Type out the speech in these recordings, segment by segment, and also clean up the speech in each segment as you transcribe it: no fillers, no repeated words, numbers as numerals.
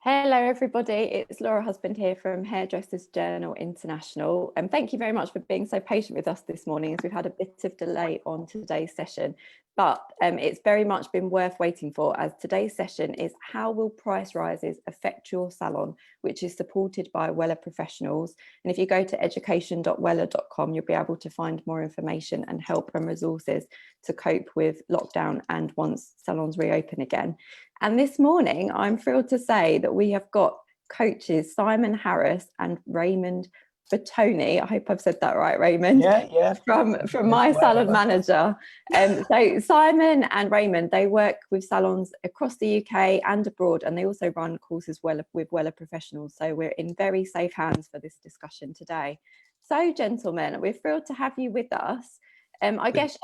Hello everybody, it's Laura Husband here from Hairdressers Journal International, and thank you very much for being so patient with us this morning as we've had a bit of delay on today's session, but it's very much been worth waiting for, as today's session is how will price rises affect your salon, which is supported by Wella Professionals. And if you go to education.wella.com, you'll be able to find more information and help and resources to cope with lockdown and once salons reopen again. And this morning, I'm thrilled to say that we have got coaches Simon Harris and Raymond Bottone. I hope I've said that right, Raymond. Yeah. From My Salon Manager. So Simon and Raymond, they work with salons across the UK and abroad, and they also run courses with Wella Professionals. So we're in very safe hands for this discussion today. So, gentlemen, we're thrilled to have you with us. I guess,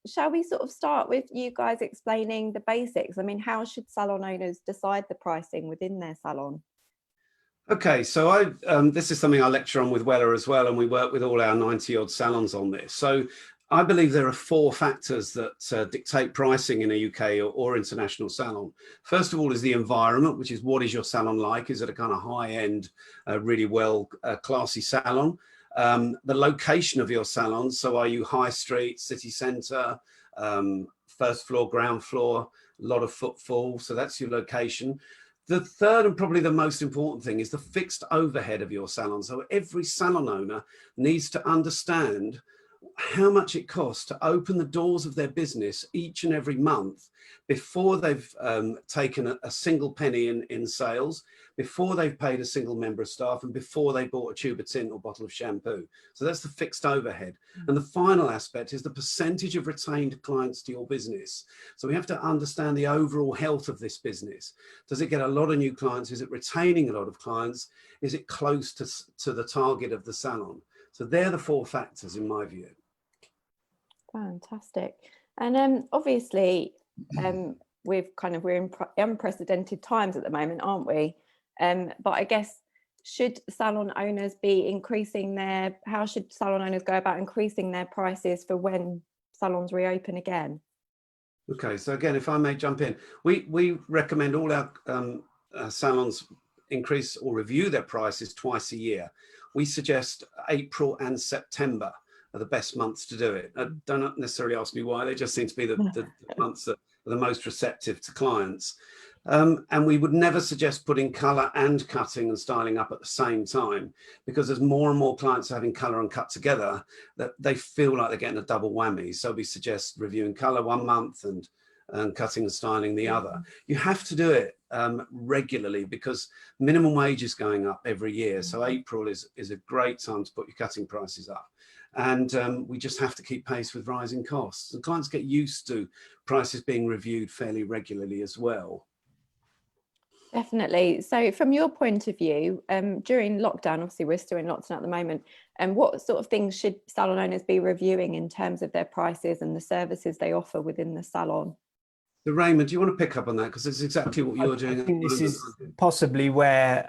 shall we sort of start with you guys explaining the basics? I mean, how should salon owners decide the pricing within their salon? Okay, so this is something I lecture on with Wella as well, and we work with all our 90-odd salons on this. So I believe there are 4 factors that dictate pricing in a UK or international salon. First of all is the environment, which is what is your salon like? Is it a kind of high-end, really classy salon? The location of your salon, so are you high street, city centre, first floor, ground floor, a lot of footfall, so that's your location. The third and probably the most important thing is the fixed overhead of your salon. So every salon owner needs to understand how much it costs to open the doors of their business each and every month before they've taken a single penny in sales, before they've paid a single member of staff, and before they bought a tube of tint or bottle of shampoo. So that's the fixed overhead. And the final aspect is the percentage of retained clients to your business. So we have to understand the overall health of this business. Does it get a lot of new clients? Is it retaining a lot of clients? Is it close to the target of the salon? So they're the 4 factors in my view. Fantastic. And obviously we're in unprecedented times at the moment, aren't we? But I guess, should salon owners be how should salon owners go about increasing their prices for when salons reopen again? Okay, so again, if I may jump in, we recommend all our salons increase or review their prices twice a year. We suggest April and September are the best months to do it. Don't necessarily ask me why, they just seem to be the months that are the most receptive to clients. And we would never suggest putting colour and cutting and styling up at the same time, because as more and more clients are having colour and cut together, that they feel like they're getting a double whammy. So we suggest reviewing colour one month and cutting and styling the other. You have to do it regularly, because minimum wage is going up every year. So April is a great time to put your cutting prices up. And we just have to keep pace with rising costs. And clients get used to prices being reviewed fairly regularly as well. Definitely. So from your point of view, during lockdown, obviously we're still in lockdown at the moment, and what sort of things should salon owners be reviewing in terms of their prices and the services they offer within the salon? So Raymond, do you want to pick up on that? Because it's exactly what you're doing. I think this is possibly where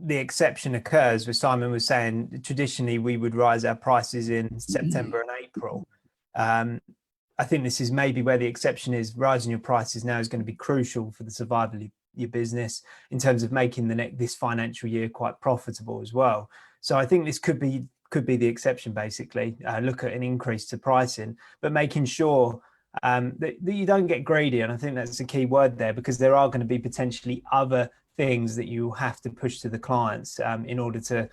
the exception occurs, where Simon was saying traditionally we would rise our prices in September and April. I think this is maybe where the exception is. Rising your prices now is going to be crucial for the survival of your business in terms of making this financial year quite profitable as well. So I think this could be the exception, basically. Look at an increase to pricing, but making sure that you don't get greedy. And I think that's the key word there, because there are going to be potentially other things that you have to push to the clients in order to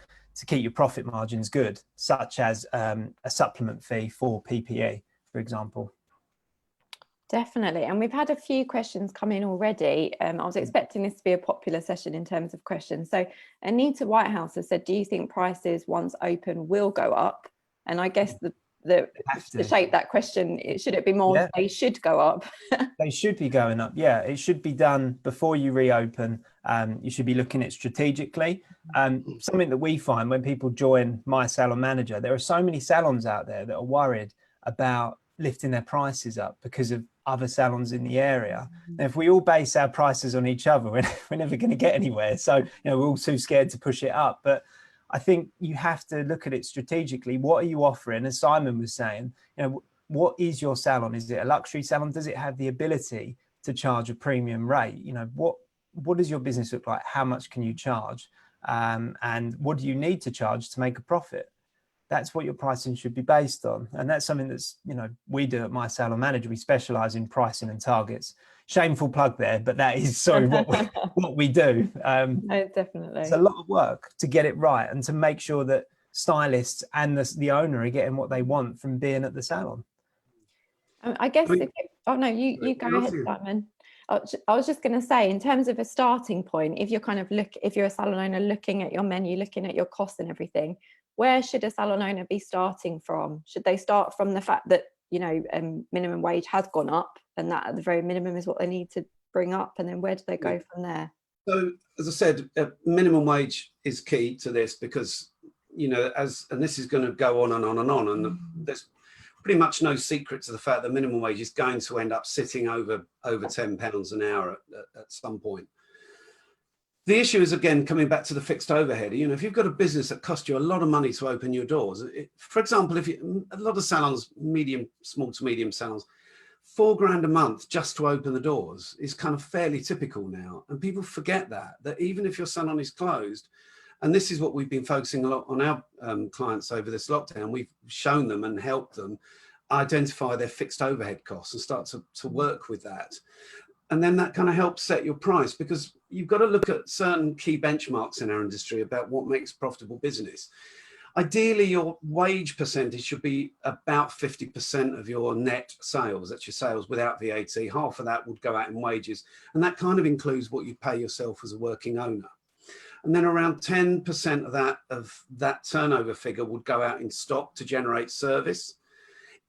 keep your profit margins good, such as a supplement fee for PPE, for example. Definitely. And we've had a few questions come in already. I was expecting this to be a popular session in terms of questions. So Anita Whitehouse has said, do you think prices once open will go up? And I guess to shape that question, should it be more they should go up? They should be going up. Yeah, it should be done before you reopen. You should be looking at it strategically. Something that we find when people join My Salon Manager, there are so many salons out there that are worried about lifting their prices up because of other salons in the area. And if we all base our prices on each other, we're never going to get anywhere. So, we're all too scared to push it up. But I think you have to look at it strategically. What are you offering? As Simon was saying, what is your salon? Is it a luxury salon? Does it have the ability to charge a premium rate? what does your business look like? How much can you charge? And what do you need to charge to make a profit? That's what your pricing should be based on. And that's something that's, you know, we do at My Salon Manager. We specialize in pricing and targets. Shameful plug there, but that is what we do. No, definitely. It's a lot of work to get it right and to make sure that stylists and the owner are getting what they want from being at the salon. I guess, oh no, you go ahead, Simon. I was just going to say, in terms of a starting point, if you're if you're a salon owner looking at your menu, looking at your costs and everything, where should a salon owner be starting from? Should they start from the fact that, you know, minimum wage has gone up, and that at the very minimum is what they need to bring up, and then where do they go from there? So, as I said, minimum wage is key to this, because, you know, and this is going to go on and on and on, and there's pretty much no secret to the fact that minimum wage is going to end up sitting over £10 an hour at some point. The issue is, again, coming back to the fixed overhead. You know, if you've got a business that costs you a lot of money to open your doors, for example, a lot of salons, small to medium salons, £4 grand a month just to open the doors is kind of fairly typical now. And people forget that even if your salon is closed, and this is what we've been focusing a lot on our clients over this lockdown, we've shown them and helped them identify their fixed overhead costs and start to work with that. And then that kind of helps set your price, because you've got to look at certain key benchmarks in our industry about what makes profitable business. Ideally, your wage percentage should be about 50% of your net sales. That's your sales without VAT. Half of that would go out in wages. And that kind of includes what you pay yourself as a working owner. And then around 10% of that turnover figure would go out in stock to generate service.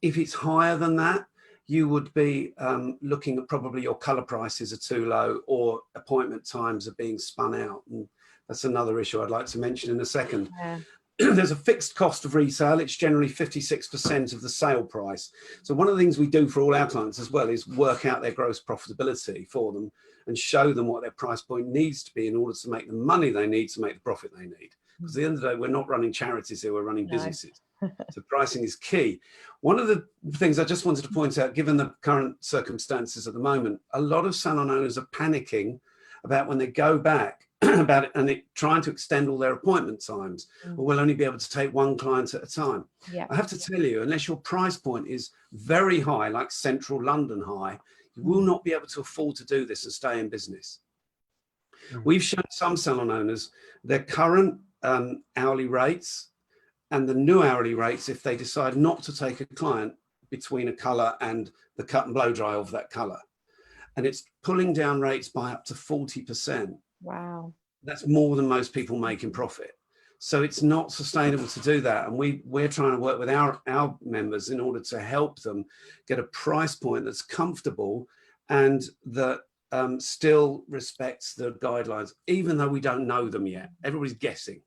If it's higher than that, you would be looking at probably your colour prices are too low, or appointment times are being spun out. And that's another issue I'd like to mention in a second. Yeah. There's a fixed cost of resale. It's generally 56% of the sale price. So one of the things we do for all our clients as well is work out their gross profitability for them and show them what their price point needs to be in order to make the money they need to make the profit they need. Because at the end of the day, we're not running charities here, we're running businesses. So pricing is key. One of the things I just wanted to point out, given the current circumstances at the moment, a lot of salon owners are panicking about when they go back about it, and trying to extend all their appointment times, or will only be able to take one client at a time. Yeah. I have to tell you, unless your price point is very high, like central London high, you will not be able to afford to do this and stay in business. We've shown some salon owners their current hourly rates and the new hourly rates if they decide not to take a client between a colour and the cut and blow dry of that colour. And it's pulling down rates by up to 40%. Wow. That's more than most people make in profit. So it's not sustainable to do that. And we're trying to work with our members in order to help them get a price point that's comfortable and that still respects the guidelines, even though we don't know them yet. Everybody's guessing.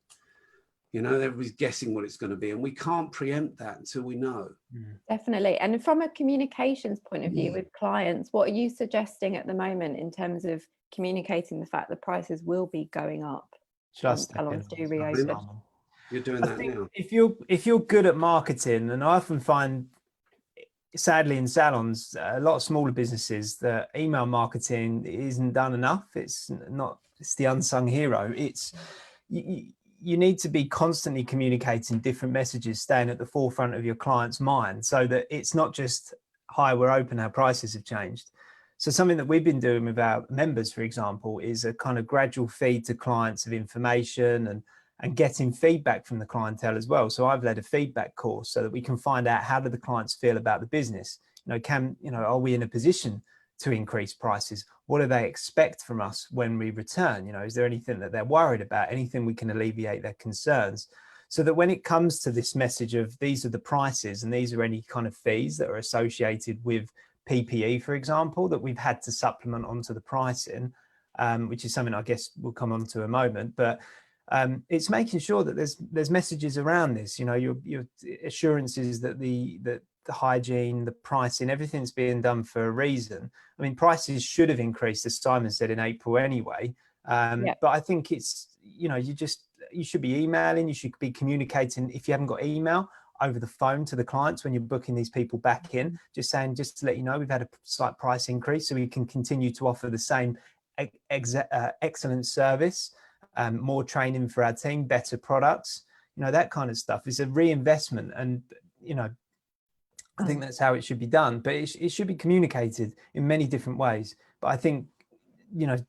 You know, everybody's guessing what it's going to be, and we can't preempt that until we know. Definitely. And from a communications point of view with clients, what are you suggesting at the moment in terms of communicating the fact the prices will be going up? Just salons do reopen. You're doing that now. If you're good at marketing, and I often find, sadly, in salons, a lot of smaller businesses, that email marketing isn't done enough. It's the unsung hero. You need to be constantly communicating different messages, staying at the forefront of your client's mind, so that it's not just, hi, we're open, our prices have changed. So something that we've been doing with our members, for example, is a kind of gradual feed to clients of information and getting feedback from the clientele as well. So I've led a feedback course so that we can find out, how do the clients feel about the business? Are we in a position to increase prices? What do they expect from us when we return? Is there anything that they're worried about, anything we can alleviate their concerns? So that when it comes to this message of these are the prices and these are any kind of fees that are associated with PPE, for example, that we've had to supplement onto the pricing, which is something I guess we'll come on to in a moment. But it's making sure that there's messages around this, your assurances that the hygiene, the pricing, everything's being done for a reason. I mean, prices should have increased, as Simon said, in April anyway. But I think it's, you should be emailing, you should be communicating, if you haven't got email, over the phone to the clients when you're booking these people back in, just saying, just to let you know, we've had a slight price increase, so we can continue to offer the same excellent service, more training for our team, better products, that kind of stuff is a reinvestment. And, I think that's how it should be done, but it should be communicated in many different ways. But I think,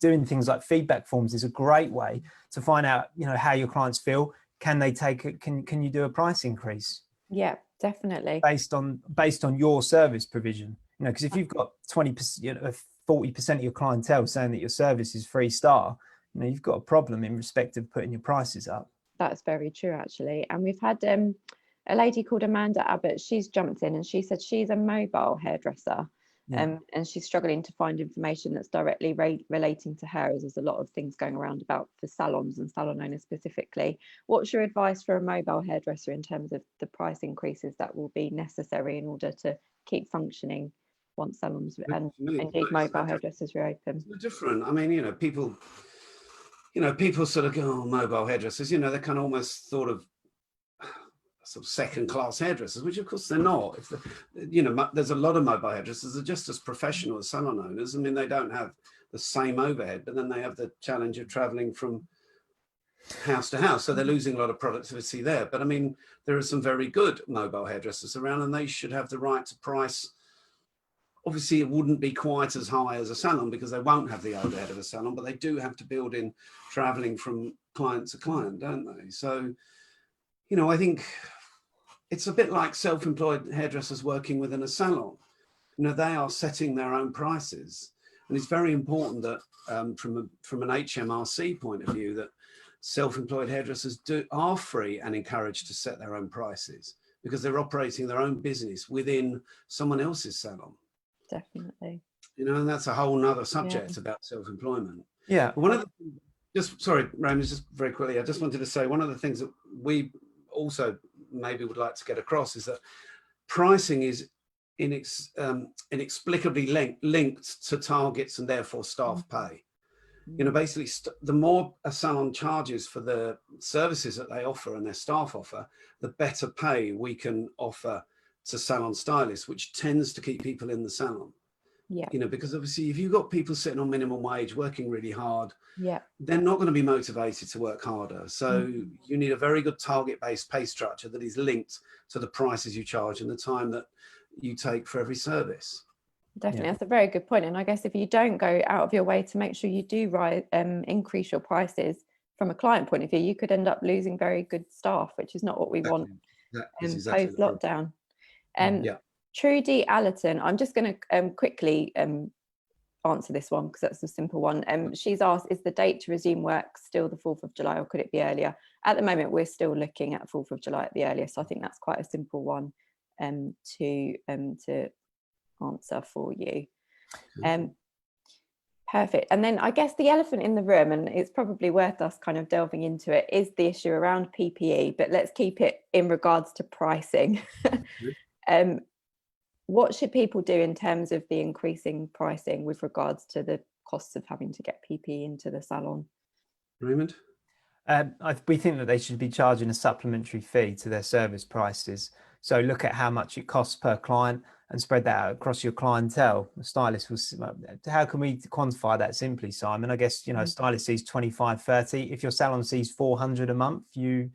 doing things like feedback forms is a great way to find out, how your clients feel. Can they take it? Can you do a price increase? Yeah, definitely. Based on your service provision, because if you've got 20%, 40% of your clientele saying that your service is 3-star, you've got a problem in respect of putting your prices up. That's very true, actually. And we've had a lady called Amanda Abbott. She's jumped in and she said she's a mobile hairdresser. Yeah. And she's struggling to find information that's directly relating to her, as there's a lot of things going around about for salons and salon owners specifically. What's your advice for a mobile hairdresser in terms of the price increases that will be necessary in order to keep functioning once salons and indeed mobile hairdressers reopen? It's different. I mean, people sort of go, oh, mobile hairdressers, they're kind of almost sort of second-class hairdressers, which of course they're not. There's a lot of mobile hairdressers that are just as professional as salon owners. I mean, they don't have the same overhead, but then they have the challenge of traveling from house to house, so they're losing a lot of productivity there. But I mean, there are some very good mobile hairdressers around, and they should have the right to price. Obviously, it wouldn't be quite as high as a salon because they won't have the overhead of a salon, but they do have to build in traveling from client to client, don't they? So, I think it's a bit like self-employed hairdressers working within a salon. They are setting their own prices. And it's very important that from an HMRC point of view, that self-employed hairdressers are free and encouraged to set their own prices because they're operating their own business within someone else's salon. Definitely. And that's a whole nother subject about self-employment. Yeah. But one of the, Raymond, just very quickly, I just wanted to say one of the things that we also maybe would like to get across is that pricing is inexplicably linked to targets and therefore staff pay. Basically, the more a salon charges for the services that they offer and their staff offer, the better pay we can offer to salon stylists, which tends to keep people in the salon. Yeah. Because obviously if you've got people sitting on minimum wage working really hard, yeah, they're not going to be motivated to work harder. So you need a very good target-based pay structure that is linked to the prices you charge and the time that you take for every service. Definitely. That's a very good point. And I guess if you don't go out of your way to make sure you do increase your prices from a client point of view, you could end up losing very good staff, which is not what we want post lockdown. Trudy Allerton, I'm just going to quickly answer this one because that's a simple one. She's asked, is the date to resume work still the 4th of July or could it be earlier? At the moment, we're still looking at 4th of July at the earliest. So I think that's quite a simple one to answer for you. Perfect. And then I guess the elephant in the room, and it's probably worth us kind of delving into it, is the issue around PPE, but let's keep it in regards to pricing. What should people do in terms of the increasing pricing with regards to the costs of having to get PPE into the salon? Raymond? We think that they should be charging a supplementary fee to their service prices. So look at how much it costs per client and spread that out across your clientele. The stylist will, how can we quantify that simply, Simon? I guess, stylist sees 25, 30. If your salon sees 400 a month, you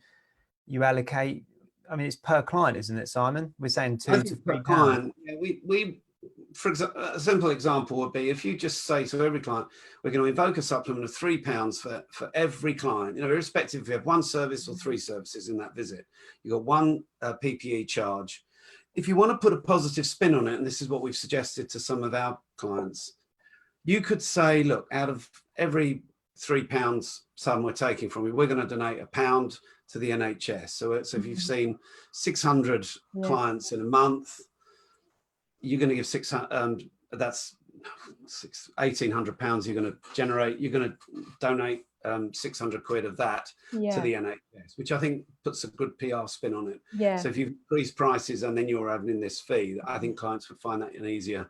allocate, I mean, it's per client, isn't it, Simon? We're saying £2 to £3. Client. Yeah, we for example, a simple example would be if you just say to every client, we're going to invoke a supplement of £3 for every client, irrespective if you have one service or 3 services in that visit, you've got one PPE charge. If you want to put a positive spin on it, and this is what we've suggested to some of our clients, you could say, look, out of every £3 sum we're taking from you, we're going to donate £1 to the NHS. So if you've seen 600 clients in a month, you're going to give 600. That's £1,800. You're going to generate. You're going to donate 600 quid of that to the NHS, which I think puts a good PR spin on it. Yeah. So if you increase prices and then you're having this fee, I think clients would find that an easier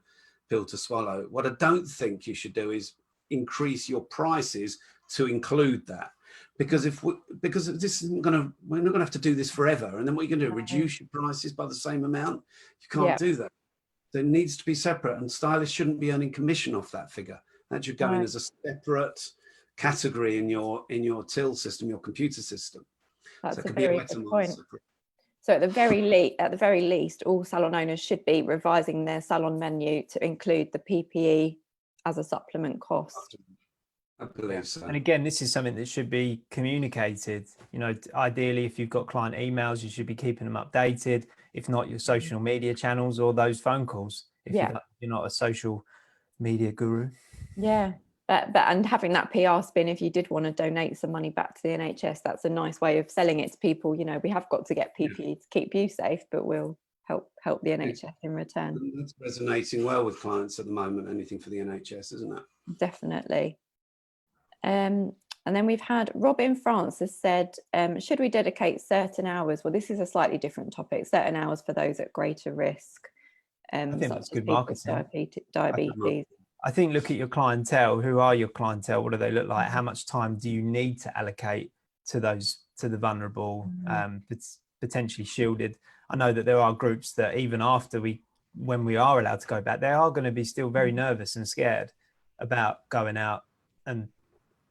pill to swallow. What I don't think you should do is increase your prices to include that. Because because this isn't going to, we're not going to have to do this forever. And then what you're going to do, reduce your prices by the same amount? You can't do that. So it needs to be separate, and stylists shouldn't be earning commission off that figure. That should go in as a separate category in your till system, your computer system. That's so it a could be a very good better point. answer. So at the very least, all salon owners should be revising their salon menu to include the PPE as a supplement cost. I believe so. And again, this is something that should be communicated. You know, ideally, if you've got client emails, you should be keeping them updated. If not, your social media channels or those phone calls. If you're not a social media guru. Yeah. But and having that PR spin, if you did want to donate some money back to the NHS, that's a nice way of selling it to people. You know, we have got to get PPE to keep you safe, but we'll help the NHS in return. And that's resonating well with clients at the moment. Anything for the NHS, isn't it? Definitely. And then we've had Robin Francis said, should we dedicate certain hours? Well, this is a slightly different topic. Certain hours for those at greater risk. I think that's good marketing. Diabetes. I think look at your clientele. Who are your clientele? What do they look like? How much time do you need to allocate to the vulnerable, potentially shielded? I know that there are groups that even after when we are allowed to go back, they are going to be still very nervous and scared about going out and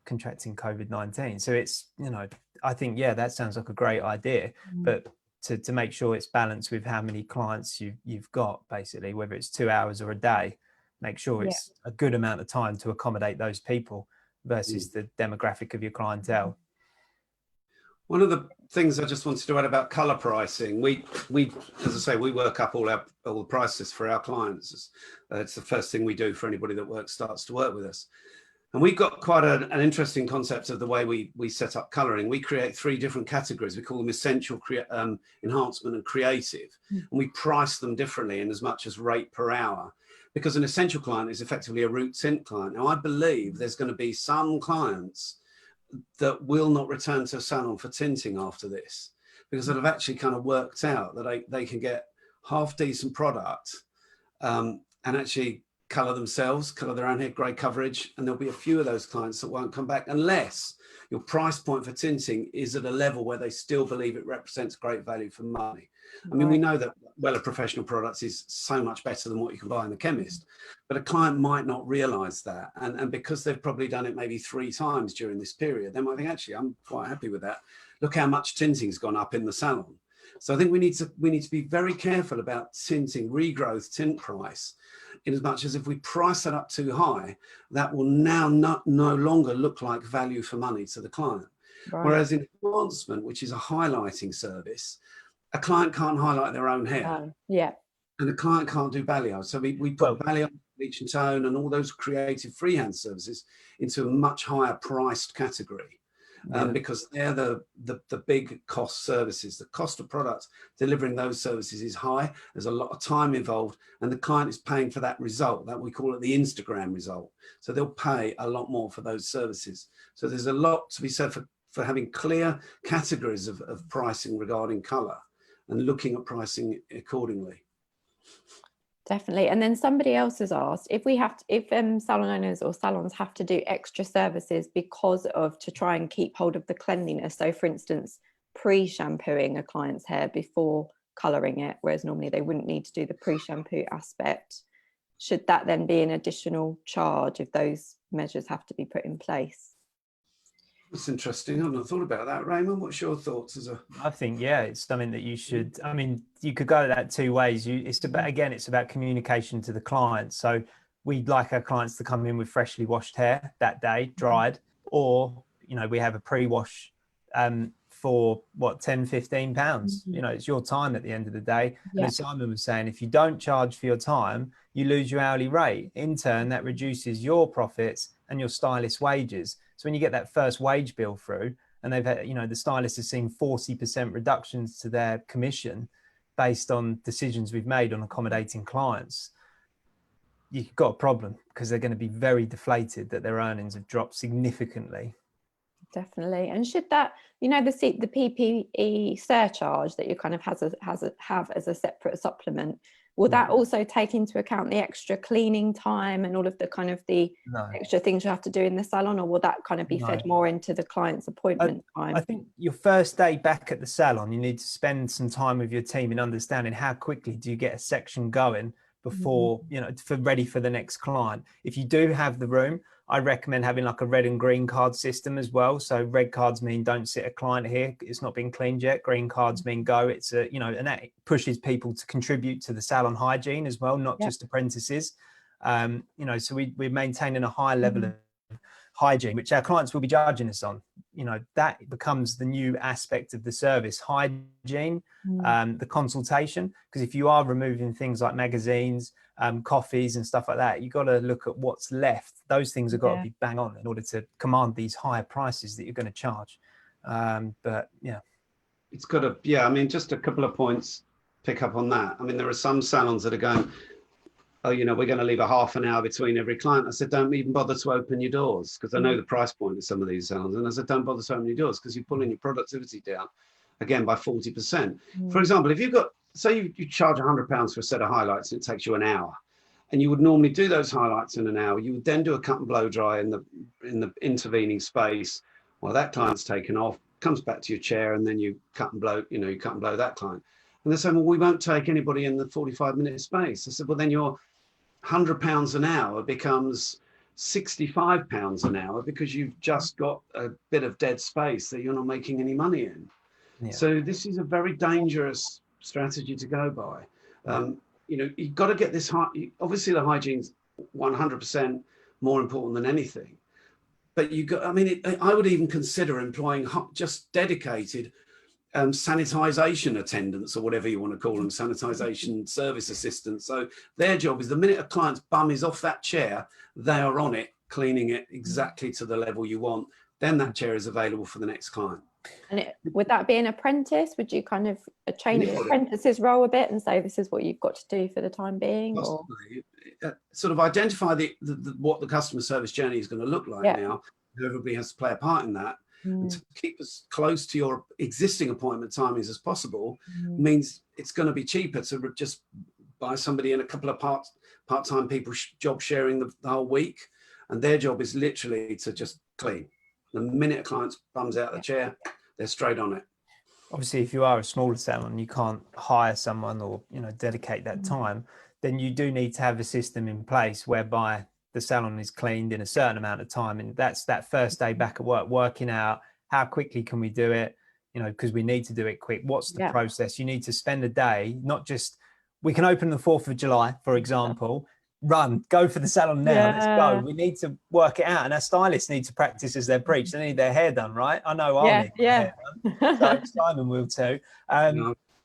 contracting COVID-19. So it's, you know, I think, yeah, that sounds like a great idea, but to make sure it's balanced with how many clients you've got, basically, whether it's 2 hours or a day, make sure it's a good amount of time to accommodate those people versus the demographic of your clientele. One of the things I just wanted to add about colour pricing, we as I say, we work up all the prices for our clients. It's the first thing we do for anybody that starts to work with us. And we've got quite an interesting concept of the way we set up colouring. We create 3 different categories. We call them essential, enhancement and creative. And we price them differently in as much as rate per hour, because an essential client is effectively a root tint client. Now, I believe there's going to be some clients that will not return to a salon for tinting after this, because they've actually kind of worked out that they can get half decent product and actually colour themselves, colour their own hair, grey coverage, and there'll be a few of those clients that won't come back unless your price point for tinting is at a level where they still believe it represents great value for money. I mean, we know that Wella Professional products is so much better than what you can buy in the chemist, but a client might not realise that, and because they've probably done it maybe 3 times during this period, they might think, actually, I'm quite happy with that. Look how much tinting's gone up in the salon. So I think we need to be very careful about tinting, regrowth tint price, in as much as if we price it up too high, that will now no longer look like value for money to the client. Whereas enhancement, which is a highlighting service, a client can't highlight their own hair. And a client can't do balayage. So we put balayage, bleach and tone and all those creative freehand services into a much higher priced category. Because they're the big cost services. The cost of products delivering those services is high. There's a lot of time involved, and the client is paying for that result. That we call it the Instagram result. So they'll pay a lot more for those services. So there's a lot to be said for having clear categories of pricing regarding colour and looking at pricing accordingly. Definitely. And then somebody else has asked if salon owners or salons have to do extra services to try and keep hold of the cleanliness. So for instance, pre-shampooing a client's hair before colouring it, whereas normally they wouldn't need to do the pre-shampoo aspect. Should that then be an additional charge if those measures have to be put in place? That's interesting. I've not thought about that. Raymond, what's your thoughts? I think, it's something that you should, I mean, you could go that 2 ways. It's about communication to the client. So we'd like our clients to come in with freshly washed hair that day, dried, or, you know, we have a pre-wash for what, £10-15. You know, it's your time at the end of the day. And as Simon was saying, if you don't charge for your time, you lose your hourly rate. In turn, that reduces your profits and your stylist's wages. So when you get that first wage bill through, and they've had, you know, the stylists have seen 40% reductions to their commission based on decisions we've made on accommodating clients, you've got a problem, because they're going to be very deflated that their earnings have dropped significantly. Definitely. And should that, you know, the PPE surcharge that you kind of have as a separate supplement, will that also take into account the extra cleaning time and all of the kind of the extra things you have to do in the salon, or will that kind of be fed more into the client's appointment time? I think your first day back at the salon, you need to spend some time with your team in understanding how quickly do you get a section going before, you know, ready for the next client. If you do have the room, I recommend having like a red and green card system as well. So red cards mean don't sit a client here, it's not been cleaned yet. Green cards mean go. It's a, you know, and that pushes people to contribute to the salon hygiene as well, not just apprentices. You know, so we're maintaining a high level of hygiene, which our clients will be judging us on. You know, that becomes the new aspect of the service, hygiene, the consultation. Because if you are removing things like magazines, coffees and stuff like that, you've got to look at what's left. Those things have got to be bang on in order to command these higher prices that you're going to charge. But yeah, it's got to, yeah, I mean, just a couple of points, pick up on that. I mean, there are some salons that are going, oh, you know, we're going to leave a half an hour between every client. I said, don't even bother to open your doors, because I know the price point of some of these salons. And I said, don't bother to open your doors, because you're pulling your productivity down again by 40%. For example, if you've got, say you charge £100 for a set of highlights and it takes you an hour, and you would normally do those highlights in an hour, you would then do a cut and blow dry in the intervening space while that client's taken off, comes back to your chair, and then you cut and blow, you know, you cut and blow that client. And they're saying, well, we won't take anybody in the 45-minute space. I said, well, then your £100 an hour becomes £65 an hour, because you've just got a bit of dead space that you're not making any money in. So this is a very dangerous strategy to go by. You know, you've got to get this obviously the hygiene's 100% more important than anything, but you got, I mean, I would even consider employing just dedicated sanitization attendants, or whatever you want to call them, sanitization service assistants. So their job is, the minute a client's bum is off that chair, they are on it, cleaning it exactly to the level you want. Then that chair is available for the next client. And would that be an apprentice? Would you kind of change the apprentice's role a bit and say, this is what you've got to do for the time being? Or sort of identify what the customer service journey is going to look like now. Everybody has to play a part in that. And to keep as close to your existing appointment timings as possible means it's going to be cheaper to just buy somebody in, a couple of part-time people job sharing the whole week, and their job is literally to just clean. The minute a client's bums out the chair, they're straight on it. Obviously, if you are a smaller salon, you can't hire someone or, you know, dedicate that time, then you do need to have a system in place whereby the salon is cleaned in a certain amount of time. And that's that first day back at work, working out how quickly can we do it, you know, because we need to do it quick. What's the process? You need to spend a day, not just, we can open the 4th of July, for example, go for the salon now, let's go. We need to work it out. And our stylists need to practice as they preach. They need their hair done, right? I know I'll need my hair done. So Simon will too.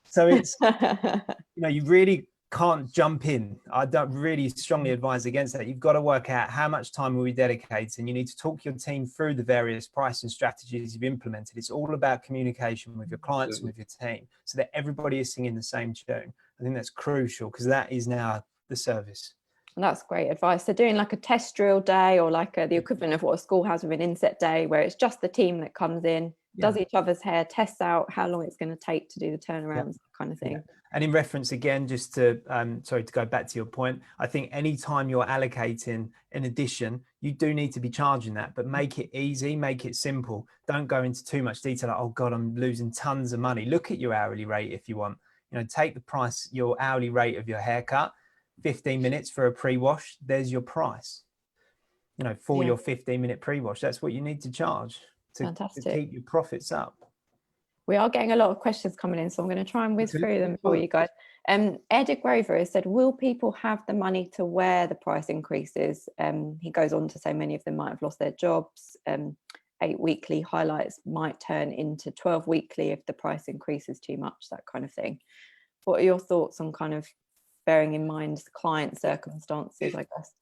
So it's, you know, you really can't jump in. I don't really strongly advise against that. You've got to work out how much time will we dedicate, and you need to talk your team through the various pricing strategies you've implemented. It's all about communication with your clients and with your team, so that everybody is singing the same tune. I think that's crucial, because that is now the service. And that's great advice. So doing like a test drill day, or like the equivalent of what a school has with an inset day, where it's just the team that comes in, does each other's hair, tests out how long it's going to take to do the turnarounds, kind of thing. And in reference again, just to, sorry, to go back to your point, I think anytime you're allocating an addition, you do need to be charging that, but make it easy, make it simple. Don't go into too much detail, like, oh God, I'm losing tons of money. Look at your hourly rate if you want. You know, take the price, your hourly rate of your haircut, 15 minutes for a pre-wash, there's your price. You know, for your 15-minute pre-wash, that's what you need to charge to keep your profits up. We are getting a lot of questions coming in, so I'm going to try and whiz through them for you guys. Ed Grover has said, will people have the money to wear the price increases? He goes on to say many of them might have lost their jobs. 8 weekly highlights might turn into 12 weekly if the price increases too much, that kind of thing. What are your thoughts on kind of bearing in mind the client circumstances, I guess?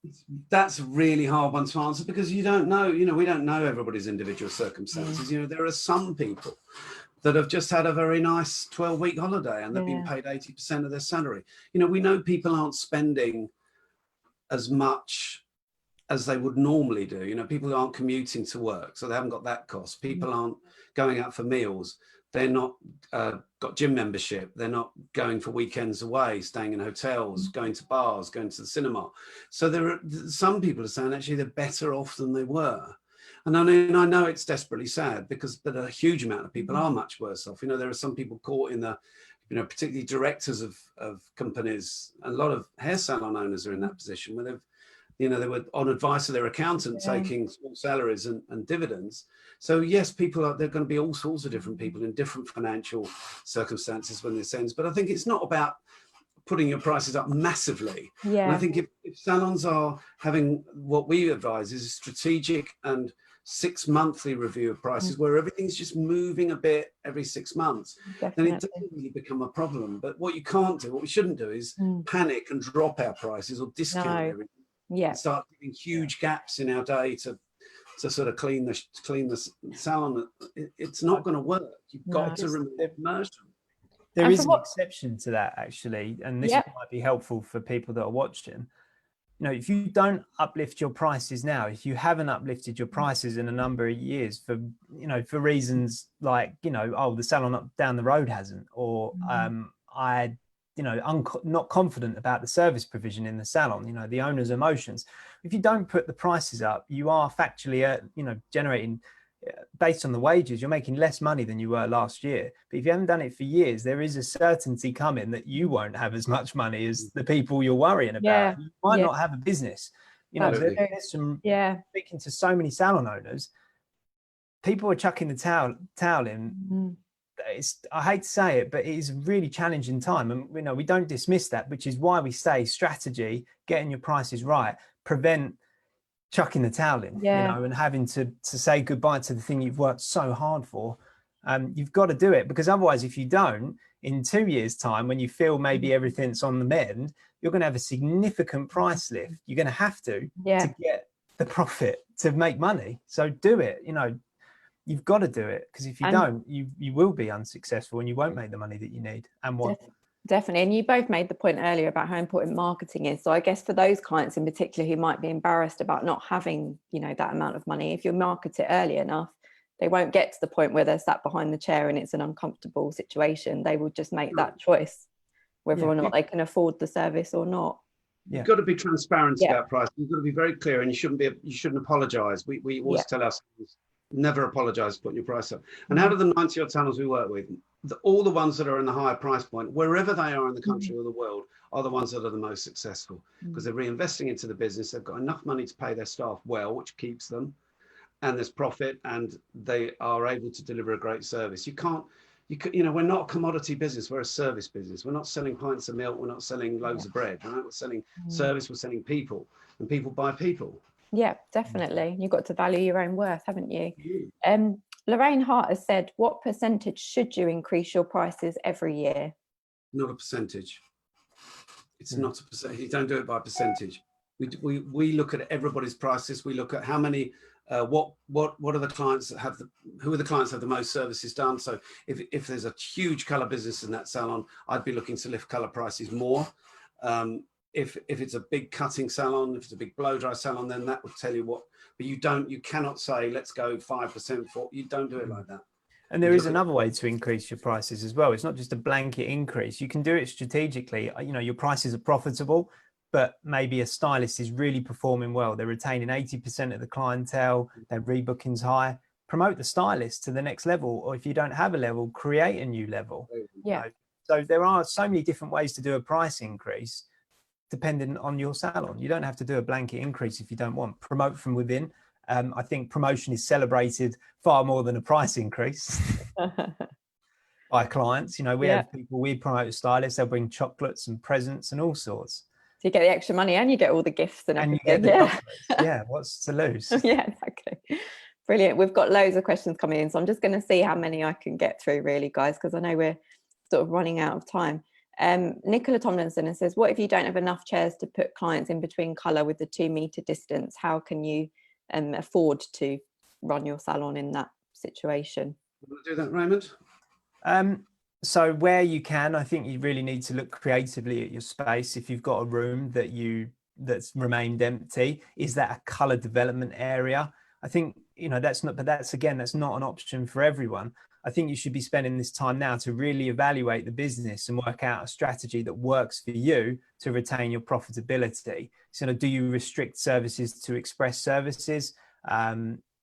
That's a really hard one to answer, because you don't know, you know, we don't know everybody's individual circumstances. You know, there are some people that have just had a very nice 12-week holiday and they've been paid 80% of their salary. You know, we know people aren't spending as much as they would normally do. You know, people aren't commuting to work, so they haven't got that cost. People aren't going out for meals. They're not got gym membership. They're not going for weekends away, staying in hotels, going to bars, going to the cinema. So there are some people are saying actually they're better off than they were. And I mean, I know it's desperately sad, but a huge amount of people are much worse off. You know, there are some people caught in the, you know, particularly directors of companies. A lot of hair salon owners are in that position where you know, they were on advice of their accountant, taking small salaries and dividends. So yes, people are, there are going to be all sorts of different people in different financial circumstances when this ends. But I think it's not about putting your prices up massively. And I think if salons are having, what we advise is a strategic and 6 monthly review of prices, where everything's just moving a bit every 6 months, then it doesn't really become a problem. But what you can't do, what we shouldn't do, is panic and drop our prices or discount everything. And start giving huge gaps in our day to sort of clean the salon. It's not going to work. You've got to remove immersion. There is an exception to that, actually, and this might be helpful for people that are watching. You know, if you don't uplift your prices now, if you haven't uplifted your prices in a number of years for, you know, for reasons like, you know, oh, the salon up down the road hasn't, or I, you know, not confident about the service provision in the salon, you know, the owner's emotions. If you don't put the prices up, you are factually, you know, generating, based on the wages, you're making less money than you were last year. But if you haven't done it for years, there is a certainty coming that you won't have as much money as the people you're worrying about. You might not have a business. You know, there's some, speaking to so many salon owners, people are chucking the towel in. I hate to say it, but it is a really challenging time. And, you know, we don't dismiss that, which is why we say strategy, getting your prices right, prevent chucking the towel in, you know, and having to say goodbye to the thing you've worked so hard for. You've got to do it, because otherwise, if you don't, in 2 years' time, when you feel maybe everything's on the mend, you're going to have a significant price lift. You're going to have to get the profit to make money. So do it, you know, you've got to do it, because if you don't, you will be unsuccessful and you won't make the money that you need and want. Definitely. And you both made the point earlier about how important marketing is. So I guess for those clients in particular who might be embarrassed about not having, you know, that amount of money, if you market it early enough, they won't get to the point where they're sat behind the chair and it's an uncomfortable situation. They will just make that choice, whether or not they can afford the service or not. You've got to be transparent about price. You've got to be very clear, and you shouldn't apologize. We always tell ourselves, never apologize for putting your price up. And out of the 90 odd channels we work with, all the ones that are in the higher price point, wherever they are in the country or the world, are the ones that are the most successful, because they're reinvesting into the business. They've got enough money to pay their staff well, which keeps them, and there's profit, and they are able to deliver a great service. You know, we're not a commodity business. We're a service business. We're not selling pints of milk. We're not selling loaves of bread, right? We're selling service. We're selling people, and people buy people. Yeah, definitely. You've got to value your own worth, haven't you? Lorraine Hart has said, what percentage should you increase your prices every year? Not a percentage. It's not a percentage. You don't do it by percentage. We look at everybody's prices. We look at how many, what are the clients that have who are the clients that have the most services done. So if there's a huge colour business in that salon, I'd be looking to lift colour prices more. If it's a big cutting salon, if it's a big blow dry salon, then that would tell you what. But you cannot say, let's go 5% for. You don't do it like that. And there is another way to increase your prices as well. It's not just a blanket increase. You can do it strategically. You know, your prices are profitable, but maybe a stylist is really performing well. They're retaining 80% of the clientele. Their rebooking's high. Promote the stylist to the next level. Or if you don't have a level, create a new level. Yeah. So there are so many different ways to do a price increase, depending on your salon. You don't have to do a blanket increase if you don't want. Promote from within. I think promotion is celebrated far more than a price increase by clients. You know, we have people, we promote stylists, they'll bring chocolates and presents and all sorts. So you get the extra money and you get all the gifts and everything. And you get the what's to lose? Yeah, exactly. Brilliant. We've got loads of questions coming in, so I'm just going to see how many I can get through, really, guys, because I know we're sort of running out of time. Nicola Tomlinson says, what if you don't have enough chairs to put clients in between colour with the 2 metre distance? How can you afford to run your salon in that situation? You want to do that, Raymond? So where you can, I think you really need to look creatively at your space. If you've got a room that's remained empty, is that a colour development area? I think, you know, that's not an option for everyone. I think you should be spending this time now to really evaluate the business and work out a strategy that works for you to retain your profitability. So, do you restrict services to express services?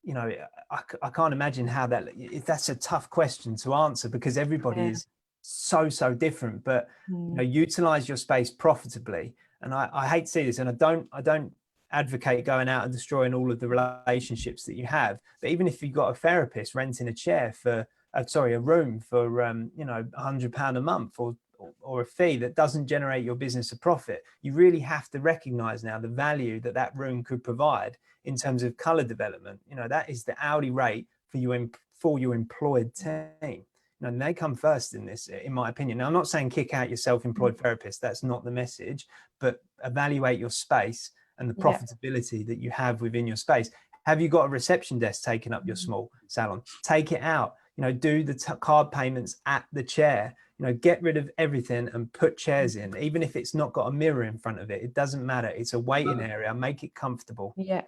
You know, I can't imagine how that's a tough question to answer, because everybody is so different. But you know, utilize your space profitably. And I hate to see this, and I don't advocate going out and destroying all of the relationships that you have. But even if you've got a therapist renting a chair for, a room for, £100 a month or a fee that doesn't generate your business a profit, you really have to recognize now the value that that room could provide in terms of color development. That is the hourly rate for your employed team. And they come first in this, in my opinion. Now, I'm not saying kick out your self-employed therapist. That's not the message, but evaluate your space and the profitability that you have within your space. Have you got a reception desk taking up your small salon? Take it out, do the card payments at the chair, get rid of everything and put chairs in, even if it's not got a mirror in front of it. It doesn't matter. It's a waiting area. Make it comfortable. Yeah.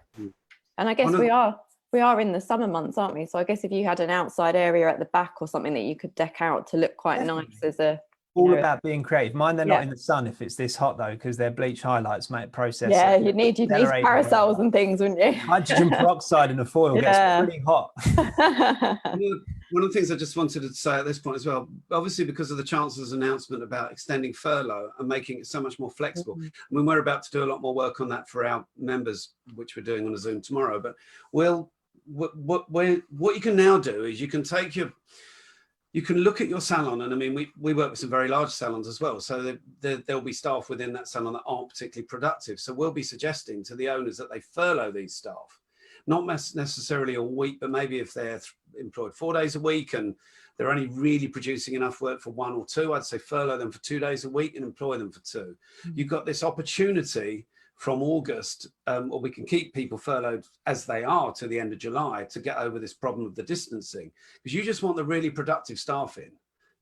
And I guess we are in the summer months, aren't we? So I guess if you had an outside area at the back or something that you could deck out to look quite nice as a about being creative. Mine, they're not in the sun if it's this hot though, because their bleach highlights make process. Yeah, you'd need parasols and things, wouldn't you? Hydrogen peroxide in a foil gets really hot. One of the things I just wanted to say at this point as well, obviously because of the Chancellor's announcement about extending furlough and making it so much more flexible. I mean, we're about to do a lot more work on that for our members, which we're doing on a Zoom tomorrow. But what you can now do is you can look at your salon, and I mean, we work with some very large salons as well. So there'll be staff within that salon that aren't particularly productive. So we'll be suggesting to the owners that they furlough these staff, not necessarily a week, but maybe if they're employed 4 days a week and they're only really producing enough work for 1 or 2, I'd say furlough them for 2 days a week and employ them for 2. You've got this opportunity from August, or we can keep people furloughed as they are to the end of July to get over this problem of the distancing, because you just want the really productive staff in.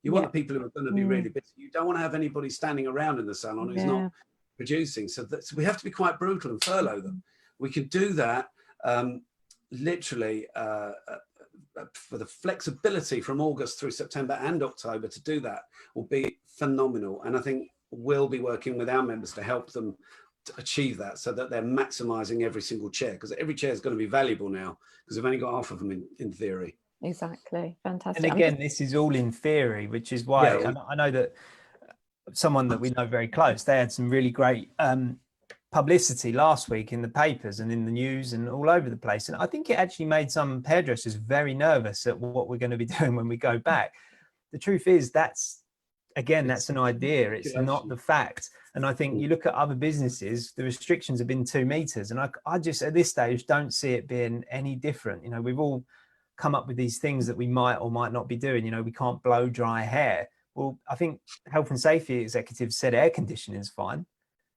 You want the people who are going to be really busy. You don't want to have anybody standing around in the salon who's not producing. So we have to be quite brutal and furlough them. We can do that literally for the flexibility from August through September and October to do that will be phenomenal. And I think we'll be working with our members to help them to achieve that, so that they're maximizing every single chair, because every chair is going to be valuable now, because we've only got half of them in theory. Exactly. Fantastic. And again, this is all in theory, which is why I know that someone that we know very close, they had some really great publicity last week in the papers and in the news and all over the place. And I think it actually made some hairdressers very nervous at what we're going to be doing when we go back. The truth is that's an idea. It's not the fact. And I think you look at other businesses, the restrictions have been 2 meters. And I just, at this stage, don't see it being any different. We've all come up with these things that we might or might not be doing. We can't blow dry hair. Well, I think health and safety executives said air conditioning is fine.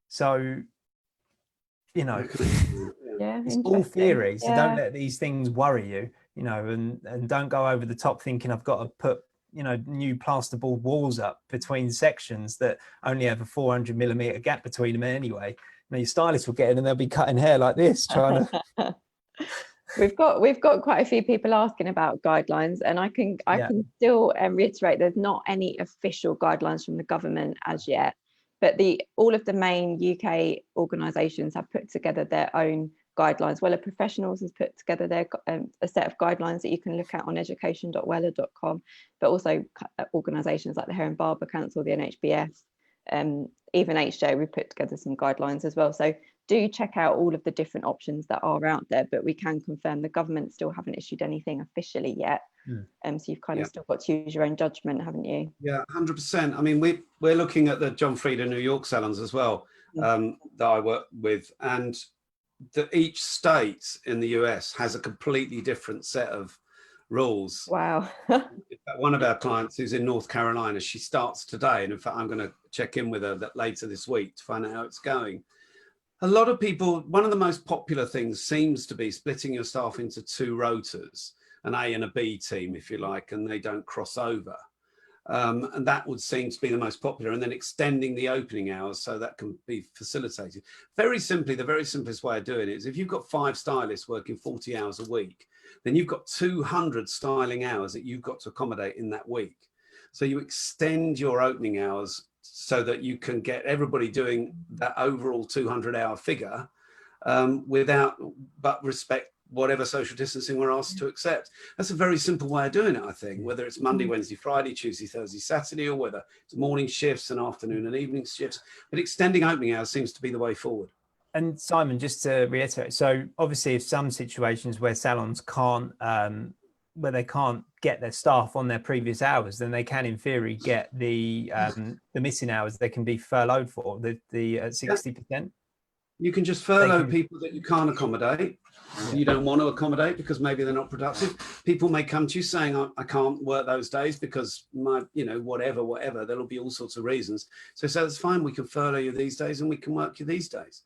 So, it's all theory. So don't let these things worry you, and don't go over the top thinking I've got to put new plasterboard walls up between sections that only have a 400mm gap between them anyway. Your stylist will get in and they'll be cutting hair like this, trying to. We've got quite a few people asking about guidelines, and I can still reiterate there's not any official guidelines from the government as yet, but all of the main UK organisations have put together their own guidelines. Wella Professionals has put together their a set of guidelines that you can look at on education.wella.com, but also organisations like the Hair and Barber Council, the NHBF, even HJ, we put together some guidelines as well. So do check out all of the different options that are out there, but we can confirm the government still haven't issued anything officially yet. So you've kind of still got to use your own judgment, haven't you? Yeah, 100%. I mean, we're looking at the John Frieda New York salons as well, that I work with, and each state in the US has a completely different set of rules. Wow. In fact, one of our clients who's in North Carolina, she starts today, and in fact I'm going to check in with her later this week to find out how it's going. A lot of people, one of the most popular things seems to be splitting your staff into 2 rotas, an A and a B team, if you like, and they don't cross over. And that would seem to be the most popular, and then extending the opening hours so that can be facilitated. Very simply, the very simplest way of doing it is if you've got 5 stylists working 40 hours a week, then you've got 200 styling hours that you've got to accommodate in that week. So you extend your opening hours so that you can get everybody doing that overall 200-hour figure but respect whatever social distancing we're asked to accept. That's a very simple way of doing it, I think, whether it's Monday, Wednesday, Friday, Tuesday, Thursday, Saturday, or whether it's morning shifts and afternoon and evening shifts. But extending opening hours seems to be the way forward. And Simon, just to reiterate, so obviously if some situations where salons can't, where they can't get their staff on their previous hours, then they can in theory get the missing hours, they can be furloughed for the 60%. You can just furlough people that you can't accommodate. You don't want to accommodate because maybe they're not productive. People may come to you saying, I can't work those days because my, whatever, there'll be all sorts of reasons. So that's fine. We can furlough you these days and we can work you these days.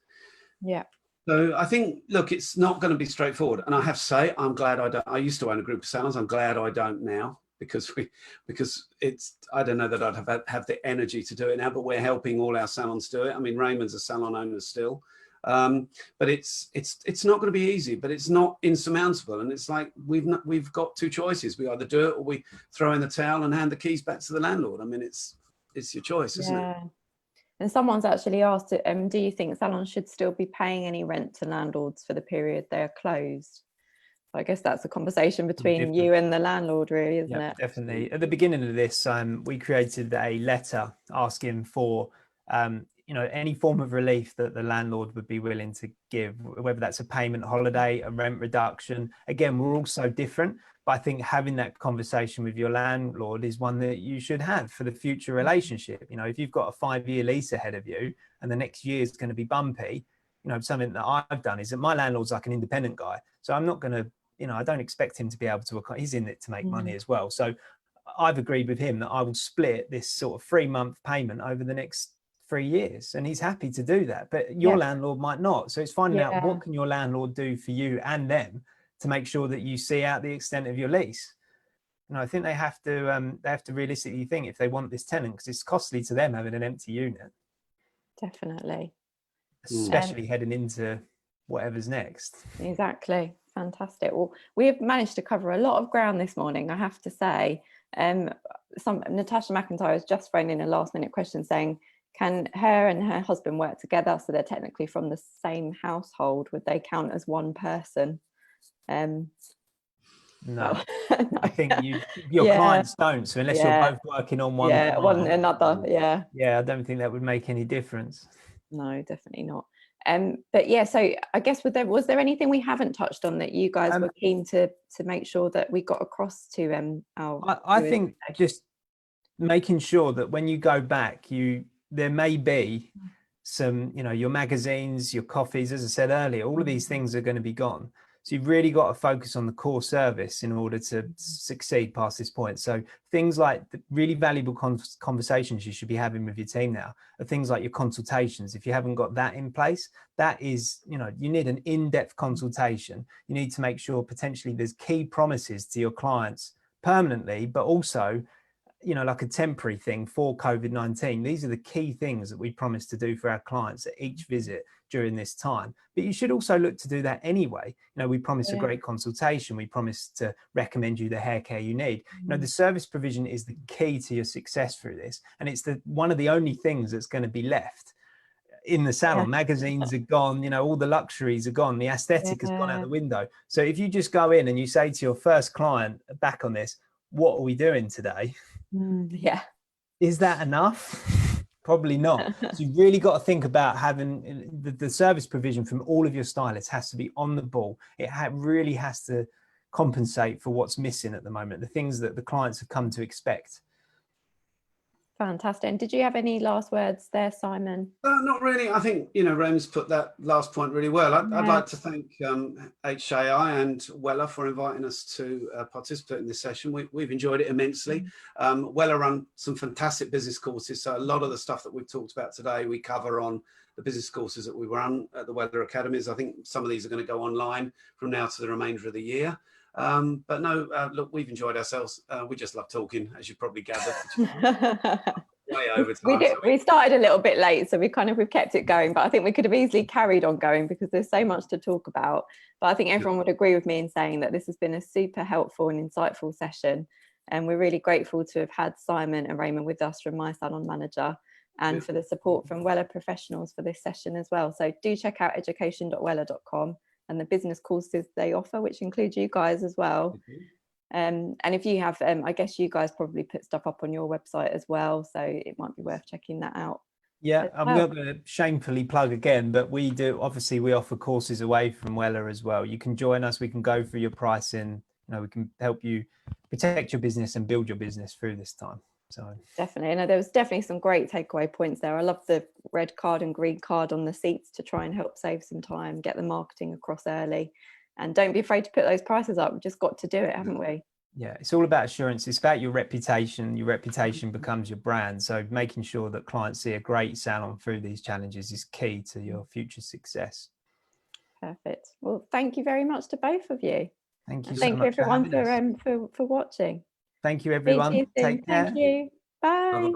Yeah. So I think, look, it's not going to be straightforward. And I have to say, I'm glad I used to own a group of salons. I'm glad I don't now because it's, I don't know that I'd have the energy to do it now, but we're helping all our salons do it. I mean, Raymond's a salon owner still. But it's not going to be easy, but it's not insurmountable. And it's like we've got two choices. We either do it or we throw in the towel and hand the keys back to the landlord. I mean, it's your choice, isn't it? And someone's actually asked, do you think salons should still be paying any rent to landlords for the period they're closed? I guess that's a conversation between you and the landlord, really, isn't it? Definitely. At the beginning of this, we created a letter asking for any form of relief that the landlord would be willing to give, whether that's a payment holiday, a rent reduction. Again, we're all so different, but I think having that conversation with your landlord is one that you should have for the future relationship. If you've got a 5-year lease ahead of you and the next year is going to be bumpy, something that I've done is that my landlord's like an independent guy. So I'm not going to, I don't expect him to be able to, he's in it to make money as well. So I've agreed with him that I will split this sort of 3-month payment over the next 3 years, and he's happy to do that, but your landlord might not. So it's finding out what can your landlord do for you and them to make sure that you see out the extent of your lease. I think they have to realistically think if they want this tenant, because it's costly to them having an empty unit. Definitely. Especially heading into whatever's next. Exactly. Fantastic. Well, we've managed to cover a lot of ground this morning, I have to say. Natasha McIntyre has just thrown in a last minute question saying, can her and her husband work together, so they're technically from the same household? Would they count as one person? No. No. I think your clients don't. So unless you're both working on one client, one another. I don't think that would make any difference. No, definitely not. But so I guess was there anything we haven't touched on that you guys were keen to make sure that we got across to our I think just making sure that when you go back, there may be some, your magazines, your coffees, as I said earlier, all of these things are going to be gone. So you've really got to focus on the core service in order to succeed past this point. So things like the really valuable conversations you should be having with your team now are things like your consultations. If you haven't got that in place, that is, you need an in-depth consultation. You need to make sure potentially there's key promises to your clients permanently, but also like a temporary thing for COVID-19. These are the key things that we promise to do for our clients at each visit during this time. But you should also look to do that anyway. We promise a great consultation. We promise to recommend you the hair care you need. The service provision is the key to your success through this. And it's one of the only things that's going to be left in the salon. Magazines are gone, all the luxuries are gone. The aesthetic has gone out the window. So if you just go in and you say to your first client back on this, what are we doing today? Is that enough? Probably not. So you've really got to think about having the service provision from all of your stylists has to be on the ball. It really has to compensate for what's missing at the moment, the things that the clients have come to expect. Fantastic. And did you have any last words there, Simon? Not really. I think, Raymond's put that last point really well. I'd like to thank HAI and Wella for inviting us to participate in this session. We've enjoyed it immensely. Wella run some fantastic business courses. So a lot of the stuff that we've talked about today, we cover on the business courses that we run at the Wella Academies. I think some of these are going to go online from now to the remainder of the year. But no, look, we've enjoyed ourselves. We just love talking, as you probably gathered. Way over time. We started a little bit late, so we've kept it going, but I think we could have easily carried on going because there's so much to talk about. But I think everyone would agree with me in saying that this has been a super helpful and insightful session, and we're really grateful to have had Simon and Raymond with us from My Salon Manager, and for the support from Wella Professionals for this session as well. So do check out education.wella.com and the business courses they offer, which include you guys as well. And if you have, I guess you guys probably put stuff up on your website as well, so it might be worth checking that out Yeah, as I'm well. not going to shamefully plug again, but we offer courses away from Wella as well. You can join us, we can go through your pricing, we can help you protect your business and build your business through this time. So definitely, there was definitely some great takeaway points there. I love the red card and green card on the seats to try and help save some time, get the marketing across early, and don't be afraid to put those prices up. We've just got to do it, haven't we? Yeah, it's all about assurance. It's about your reputation. Your reputation becomes your brand. So making sure that clients see a great salon through these challenges is key to your future success. Perfect. Well, thank you very much to both of you. Thank you so Thank you much for everyone having us. for watching. Thank you, everyone. See you soon. Take care. Thank you. Bye. Bye-bye.